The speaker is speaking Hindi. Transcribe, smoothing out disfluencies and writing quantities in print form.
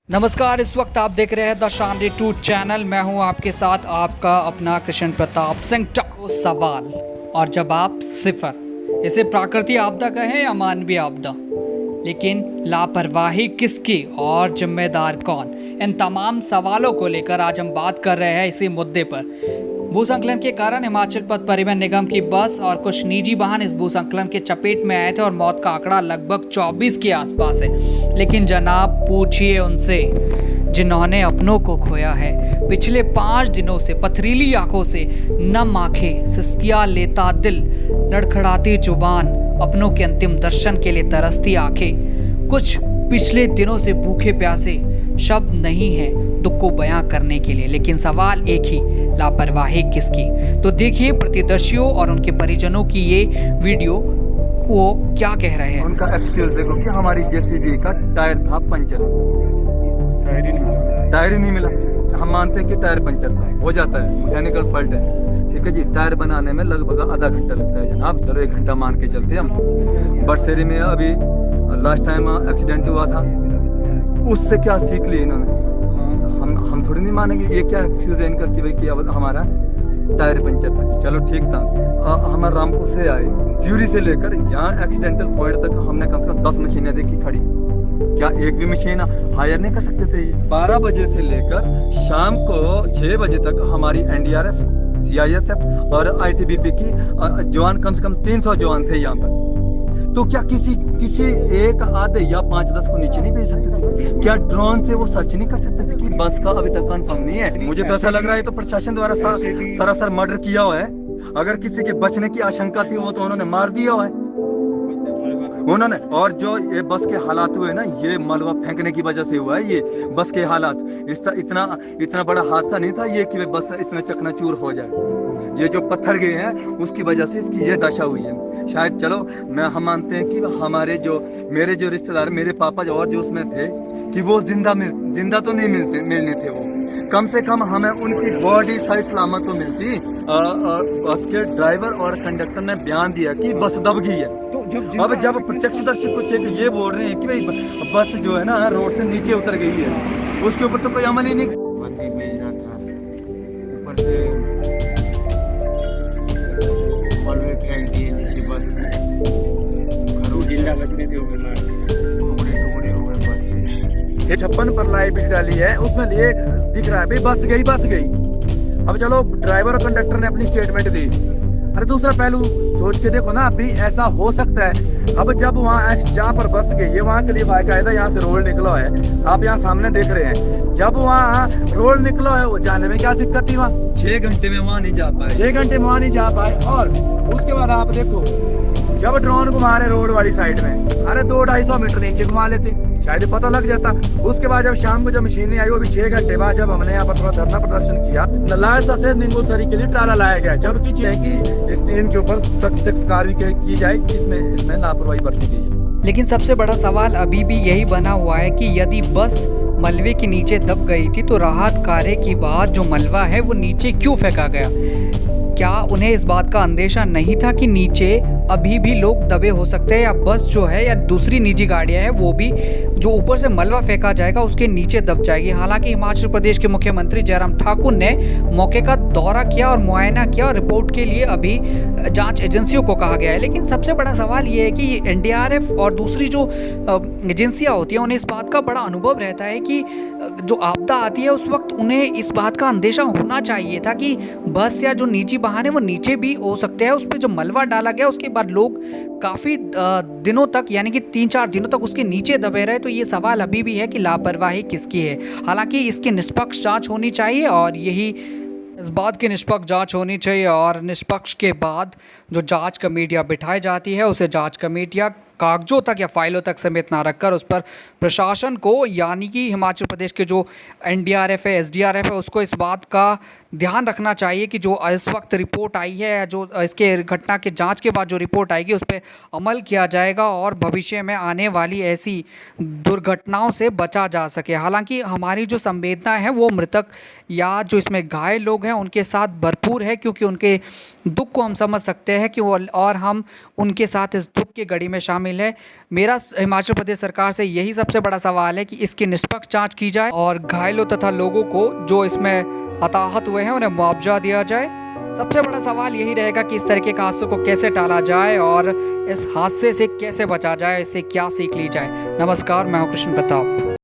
नमस्कार, इस वक्त आप देख रहे हैं द शानरी टू चैनल। मैं हूं आपके साथ आपका अपना कृष्ण प्रताप सिंह। सवाल और जवाब सिफर। इसे प्राकृतिक आपदा कहें या मानवीय आपदा, लेकिन लापरवाही किसकी और जिम्मेदार कौन? इन तमाम सवालों को लेकर आज हम बात कर रहे हैं इसी मुद्दे पर। भूस्खलन के कारण हिमाचल पथ परिवहन निगम की बस और कुछ निजी वाहन इस भूस्खलन के चपेट में आए थे और मौत का आंकड़ा लगभग 24 के आसपास है। लेकिन जनाब, पूछिए उनसे जिन्होंने अपनों को खोया है। पिछले 5 दिनों से पथरीली आंखों से नम आंखें, सिसकिया लेता दिल, लड़खड़ाती जुबान, अपनों के अंतिम दर्शन के लिए तरसती आंखें। कुछ पिछले दिनों से भूखे प्यासे, शब्द नहीं है दुख को बयां करने के लिए, लेकिन सवाल एक ही, लापरवाही किसकी? तो देखिए प्रतिदर्शियों और उनके परिजनों की ये वीडियो, वो क्या कह रहे हैं। उनका एक्सक्यूज देखो कि हमारी जेसीबी का टायर था पंचर, टायर ही नहीं मिला। हम मानते हैं कि टायर पंचर था, हो जाता है, मैकेनिकल फॉल्ट है, ठीक है जी। टायर बनाने में लगभग आधा घंटा लगता है जनाब, चलो 1 घंटा मान के चलते हम। बरसेरी में अभी लास्ट टाइम एक्सीडेंट हुआ था, उससे क्या सीख ली इन्होंने? हम थोड़ी नहीं मानेंगे। ये क्या एक्सक्यूज है इनका कि भाई कि हमारा टायर पंचर था जी, चलो ठीक था। हम रामपुर से आए, ज्यूरी से लेकर यहाँ एक्सीडेंटल पॉइंट तक हमने कम से कम 10 मशीनें देखी खड़ी। क्या एक भी मशीन हायर नहीं कर सकते थे? 12 बजे से लेकर शाम को 6 बजे तक हमारी एनडीआरएफ, सीआईएसएफ और आईटीबीपी की जवान, कम से कम 300 जवान थे यहाँ पर। तो क्या किसी एक आधे या 5-10 को नीचे नहीं भेज सकते थे? क्या ड्रोन से वो सर्च नहीं कर सकते थे कि बस का अभी तक कंफर्म नहीं है? मुझे तो ऐसा लग रहा है तो प्रशासन द्वारा सरासर मर्डर किया हुआ है। अगर किसी के बचने की आशंका थी वो तो उन्होंने मार दिया हुआ है उन्होंने। और जो ये बस के हालात हुए ना, ये मलबा फेंकने की वजह से हुआ है। ये बस के हालात, इतना बड़ा हादसा नहीं था ये कि बस इतना चकनाचूर हो जाए। ये जो पत्थर गए हैं उसकी वजह से इसकी ये दशा हुई है। शायद चलो हम मानते हैं कि मेरे जो रिश्तेदार, मेरे पापा और जो उसमें थे, कि वो जिंदा तो नहीं मिलने थे। वो कम से कम हमें उनकी बॉडी सही सलामत तो मिलती। बस के ड्राइवर और कंडक्टर ने बयान दिया कि बस दब गई है। तो अब जब प्रत्यक्षदर्शी कुछ ये बोल रहे हैं कि भाई बस जो है ना रोड से नीचे उतर गई है, उसके ऊपर तो कोई अमल ही नहीं। बंदी भेज रहा था, ऊपर से मलबे फेंक दिए नीचे बस के। जिंदा बचने थे, टुकड़े हो गए बस। ये 56 पर लाइव भी डाली है, उसमें ये दिख रहा है भाई बस गई। अब चलो ड्राइवर और कंडक्टर ने अपनी स्टेटमेंट दी। अरे दूसरा पहलू सोच के देखो ना, अभी ऐसा हो सकता है। अब जब वहाँ जहाँ पर बस गई है वहाँ के लिए बाकायदा यहाँ से रोड निकला है, आप यहाँ सामने देख रहे हैं। जब वहाँ रोड निकला है, वो जाने में क्या दिक्कत थी? वहाँ 6 घंटे में वहाँ नहीं जा पाए, 6 घंटे में वहाँ नहीं जा पाए। और उसके बाद आप देखो, जब ड्रोन घुमा रहे रोड वाली साइड में, अरे 200-250 मीटर नीचे घुमा लेते, शायद पता लग जाता। उसके बाद जब शाम को जब मशीनें आई, वो भी 6 घंटे बाद, जब हमने यहाँ पर थोड़ा धरना प्रदर्शन किया, लालसा से निंगोसरी के लिए टाला लाया गया, जबकि इनके ऊपर सख्त कार्रवाई की जाए, इसमें लापरवाही बरती गई है। लेकिन सबसे बड़ा सवाल अभी भी यही बना हुआ है कि यदि बस मलबे के नीचे दब गई थी तो राहत कार्य के बाद जो मलबा है वो नीचे क्यों फेंका गया? क्या उन्हें इस बात का अंदेशा नहीं था कि नीचे अभी भी लोग दबे हो सकते हैं, या बस जो है या दूसरी निजी गाड़ियां हैं वो भी जो ऊपर से मलबा फेंका जाएगा उसके नीचे दब जाएगी? हालांकि हिमाचल प्रदेश के मुख्यमंत्री जयराम ठाकुर ने मौके का दौरा किया और मुआयना किया और रिपोर्ट के लिए अभी जांच एजेंसियों को कहा गया है। लेकिन सबसे बड़ा सवाल ये है कि एनडीआरएफ और दूसरी जो एजेंसियां होती हैं उन्हें इस बात का बड़ा अनुभव रहता है कि जो आपदा आती है उस वक्त उन्हें इस बात का अंदेशा होना चाहिए था कि बस या जो निजी वाहन है वो नीचे भी हो सकते हैं। उस पर जो मलबा डाला गया उसके बाद लोग काफ़ी दिनों तक, यानी कि 3-4 दिनों तक उसके नीचे दबे रहे। तो ये सवाल अभी भी है कि लापरवाही किसकी है। हालांकि इसकी निष्पक्ष जांच होनी चाहिए और इस बात की निष्पक्ष जांच होनी चाहिए, और निष्पक्ष के बाद जो जांच कमेटियां बिठाई जाती है उसे जांच कमेटियां कागजों तक या फाइलों तक समेत ना रखकर उस पर प्रशासन को, यानी कि हिमाचल प्रदेश के जो एनडीआरएफ है, एसडीआरएफ है, उसको इस बात का ध्यान रखना चाहिए कि जो इस वक्त रिपोर्ट आई है, जो इसके घटना के जांच के बाद जो रिपोर्ट आएगी उस पर अमल किया जाएगा और भविष्य में आने वाली ऐसी दुर्घटनाओं से बचा जा सके। हालांकि हमारी जो संवेदना है वो मृतक या जो इसमें घायल लोग हैं उनके साथ भरपूर है, क्योंकि उनके दुख को हम समझ सकते हैं कि वो और हम उनके साथ इस दुख की घड़ी में शामिल है। मेरा हिमाचल प्रदेश सरकार से यही सबसे बड़ा सवाल है कि इसकी निष्पक्ष जांच की जाए और घायलों तथा लोगों को जो इसमें हताहत हुए हैं उन्हें मुआवजा दिया जाए। सबसे बड़ा सवाल यही रहेगा कि इस तरीके के हादसों को कैसे टाला जाए और इस हादसे से कैसे बचा जाए, इससे क्या सीख ली जाए। नमस्कार, मैं हूं कृष्ण प्रताप।